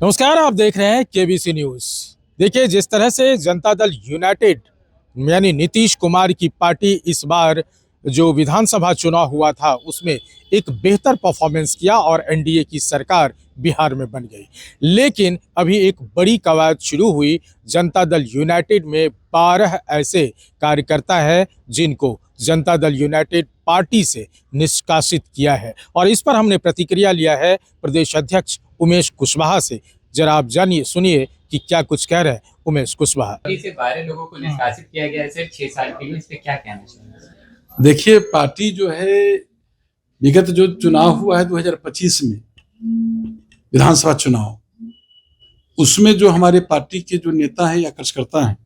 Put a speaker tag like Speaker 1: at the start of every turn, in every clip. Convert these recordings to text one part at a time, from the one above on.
Speaker 1: नमस्कार, आप देख रहे हैं केबीसी न्यूज। देखिए, जिस तरह से जनता दल यूनाइटेड यानी नीतीश कुमार की पार्टी इस बार जो विधानसभा चुनाव हुआ था उसमें एक बेहतर परफॉर्मेंस किया और एनडीए की सरकार बिहार में बन गई। लेकिन अभी एक बड़ी कवायद शुरू हुई। जनता दल यूनाइटेड में 12 ऐसे कार्यकर्ता है जिनको जनता दल यूनाइटेड पार्टी से निष्कासित किया है और इस पर हमने प्रतिक्रिया लिया है प्रदेश अध्यक्ष उमेश कुशवाहा से। जरा आप जानिए, सुनिए कि क्या कुछ कह रहे हैं उमेश कुशवाहा।
Speaker 2: पार्टी से 12 लोगों को निष्कासित किया गया है सिर्फ 6 साल के लिए, इस पे क्या कहना चाहिए?
Speaker 3: देखिए, पार्टी जो है विगत जो चुनाव हुआ है 2025 में विधानसभा चुनाव, उसमें जो हमारे पार्टी के जो नेता हैं या कार्यकर्ता हैं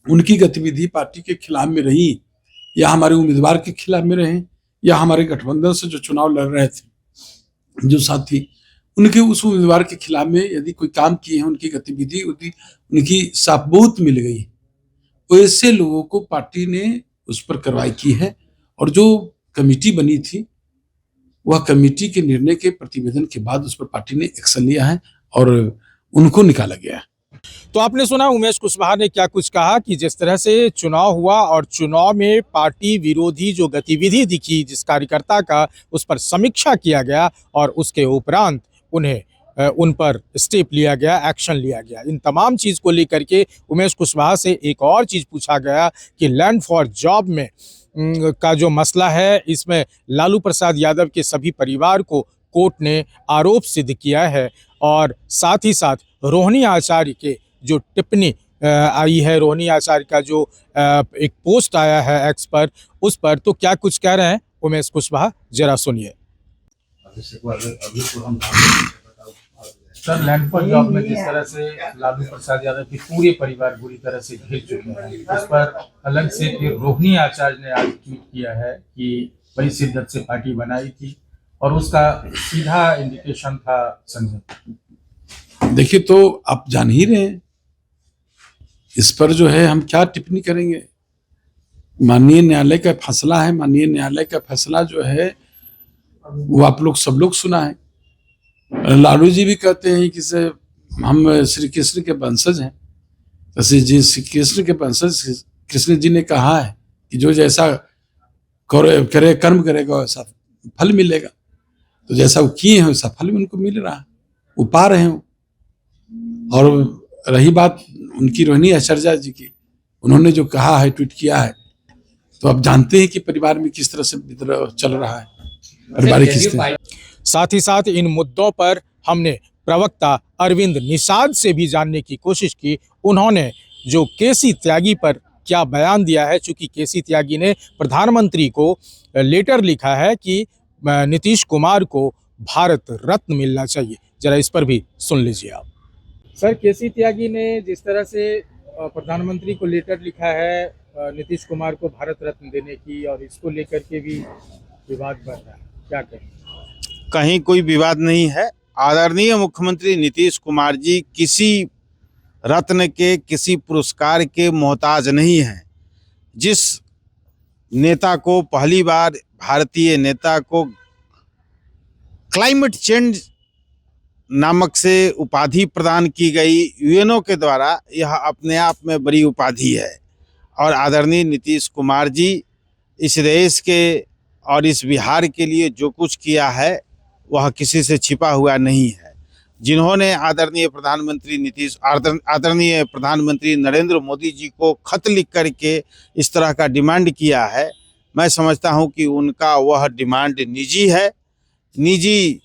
Speaker 3: उनकी गतिविधि पार्टी के खिलाफ में रही या हमारे उम्मीदवार के खिलाफ में रहे या हमारे गठबंधन से जो चुनाव लड़ रहे थे जो साथी, उनके उस उम्मीदवार के खिलाफ में यदि कोई काम किए हैं, उनकी गतिविधि उनकी साबूत मिल गई, तो ऐसे लोगों को पार्टी ने उस पर कार्रवाई की है। और जो कमेटी बनी थी वह कमेटी के निर्णय के प्रतिवेदन के बाद उस पर पार्टी ने एक्शन लिया है और उनको निकाला गया है।
Speaker 1: तो आपने सुना उमेश कुशवाहा ने क्या कुछ कहा कि जिस तरह से चुनाव हुआ और चुनाव में पार्टी विरोधी जो गतिविधि दिखी जिस कार्यकर्ता का, उस पर समीक्षा किया गया और उसके उपरांत उन्हें उन पर स्टेप लिया गया, एक्शन लिया गया। इन तमाम चीज़ को लेकर के उमेश कुशवाहा से एक और चीज़ पूछा गया कि लैंड फॉर जॉब में का जो मसला है, इसमें लालू प्रसाद यादव के सभी परिवार को कोर्ट ने आरोप सिद्ध किया है और साथ ही साथ रोहिणी आचार्य के जो टिप्पणी आई है, रोहिणी आचार्य का जो एक पोस्ट आया है एक्स पर, उस पर तो क्या कुछ कह रहे हैं उमेश कुशवाहा, जरा सुनिए।
Speaker 4: सर, लैंड फॉर जॉब में जिस तरह से लालू प्रसाद यादव के पूरे परिवार बुरी तरह से घिर चुके हैं, इस पर अलग से फिर रोहिणी आचार्य ने आज ट्वीट किया है कि बड़ी शिद्दत से पार्टी बनाई थी और उसका सीधा इंडिकेशन था संजय।
Speaker 3: देखिए, तो आप जान ही रहे हैं इस पर जो है हम क्या टिप्पणी करेंगे। माननीय न्यायालय का फैसला है, माननीय न्यायालय का फैसला जो है वो आप लोग सब लोग सुना है। लालू जी भी कहते हैं कि से हम श्री कृष्ण के वंशज हैं, तो श्री कृष्ण के वंशज कृष्ण जी ने कहा है कि जो जैसा करे कर्म करेगा वैसा फल मिलेगा। तो जैसा वो किए हैं वैसा फल उनको मिल रहा है, वो पा रहे हैं। और रही बात उनकी रोहिणी आचार्य जी की, उन्होंने जो कहा है, ट्वीट किया है, तो आप जानते हैं कि परिवार में किस तरह से चल रहा है, पारिवारिक स्थिति।
Speaker 1: साथ ही साथ इन मुद्दों पर हमने प्रवक्ता अरविंद निषाद से भी जानने की कोशिश की। उन्होंने जो केसी त्यागी पर क्या बयान दिया है, चूंकि केसी त्यागी ने प्रधानमंत्री को लेटर लिखा है कि नीतीश कुमार को भारत रत्न मिलना चाहिए, जरा इस पर भी सुन लीजिए आप।
Speaker 4: सर, केसी त्यागी ने जिस तरह से प्रधानमंत्री को लेटर लिखा है नीतीश कुमार को भारत रत्न देने की, और इसको लेकर के भी विवाद बढ़ रहा है, क्या कहें?
Speaker 5: कहीं कोई विवाद नहीं है। आदरणीय मुख्यमंत्री नीतीश कुमार जी किसी रत्न के, किसी पुरस्कार के मोहताज नहीं हैं। जिस नेता को पहली बार, भारतीय नेता को क्लाइमेट चेंज नामक से उपाधि प्रदान की गई यूएनओ के द्वारा, यह अपने आप में बड़ी उपाधि है। और आदरणीय नीतीश कुमार जी इस देश के और इस बिहार के लिए जो कुछ किया है वह किसी से छिपा हुआ नहीं है। जिन्होंने आदरणीय प्रधानमंत्री नरेंद्र मोदी जी को खत लिख करके इस तरह का डिमांड किया है, मैं समझता हूं कि उनका वह डिमांड निजी है। निजी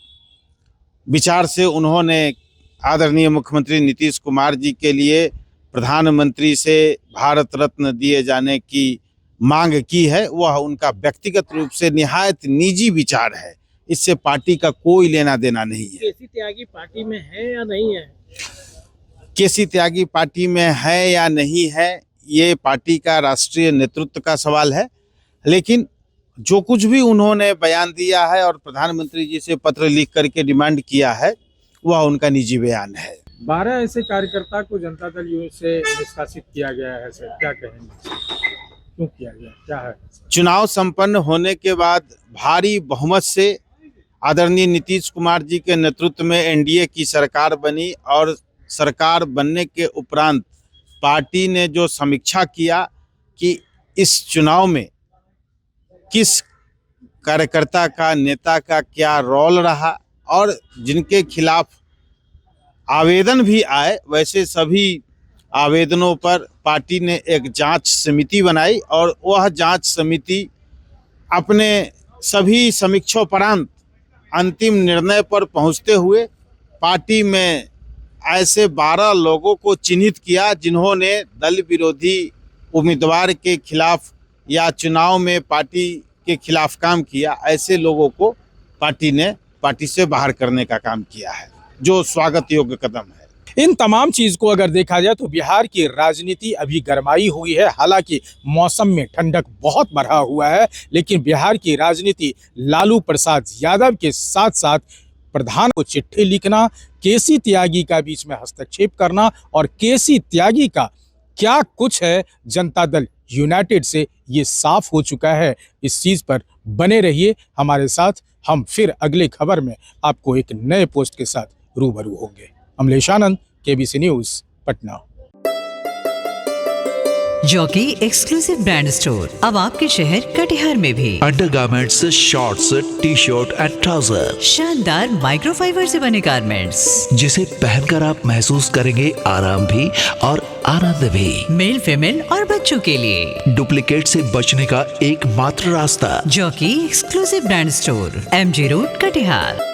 Speaker 5: विचार से उन्होंने आदरणीय मुख्यमंत्री नीतीश कुमार जी के लिए प्रधानमंत्री से भारत रत्न दिए जाने की मांग की है। वह उनका व्यक्तिगत रूप से निहायत निजी विचार है, इससे पार्टी का कोई लेना देना नहीं है।
Speaker 4: केसी त्यागी पार्टी में है या नहीं है?
Speaker 5: केसी त्यागी पार्टी में है या नहीं है, ये पार्टी का राष्ट्रीय नेतृत्व का सवाल है। लेकिन जो कुछ भी उन्होंने बयान दिया है और प्रधानमंत्री जी से पत्र लिख करके डिमांड किया है, वह उनका निजी बयान है।
Speaker 4: 12 ऐसे कार्यकर्ता को जनता दल यू से निष्कासित किया गया है, सर क्या कहेंगे? क्यों किया गया, क्या है?
Speaker 5: चुनाव संपन्न होने के बाद भारी बहुमत से आदरणीय नीतीश कुमार जी के नेतृत्व में एनडीए की सरकार बनी और सरकार बनने के उपरांत पार्टी ने जो समीक्षा किया कि इस चुनाव में किस कार्यकर्ता का, नेता का क्या रोल रहा और जिनके खिलाफ आवेदन भी आए, वैसे सभी आवेदनों पर पार्टी ने एक जांच समिति बनाई और वह जांच समिति अपने सभी समीक्षोपरांत अंतिम निर्णय पर पहुंचते हुए पार्टी में ऐसे 12 लोगों को चिन्हित किया जिन्होंने दल विरोधी उम्मीदवार के खिलाफ या चुनाव में पार्टी के खिलाफ काम किया। ऐसे लोगों को पार्टी ने पार्टी से बाहर करने का काम किया है, जो स्वागत योग्य कदम है।
Speaker 1: इन तमाम चीज को अगर देखा जाए तो बिहार की राजनीति अभी गरमाई हुई है। हालांकि मौसम में ठंडक बहुत बढ़ा हुआ है, लेकिन बिहार की राजनीति लालू प्रसाद यादव के साथ साथ प्रधान को चिट्ठी लिखना, केसी त्यागी का बीच में हस्तक्षेप करना और केसी त्यागी का क्या कुछ है जनता दल यूनाइटेड से, ये साफ हो चुका है। इस चीज पर बने रहिए हमारे साथ। हम फिर अगले खबर में आपको एक नए पोस्ट के साथ रूबरू होंगे। Amlesh Anand, KBC news, Patna.
Speaker 6: Jockey exclusive brand store अब आपके शहर कटिहार में भी।
Speaker 7: Undergarments, shorts, T shirt and trouser,
Speaker 6: शानदार माइक्रोफाइबर से बने गारमेंट्स
Speaker 7: जिसे पहनकर आप महसूस करेंगे आराम भी और आनंद भी।
Speaker 6: मेल, फीमेल और बच्चों के लिए
Speaker 7: डुप्लीकेट से बचने का एकमात्र रास्ता
Speaker 6: jockey exclusive brand store, MG road, Katihar.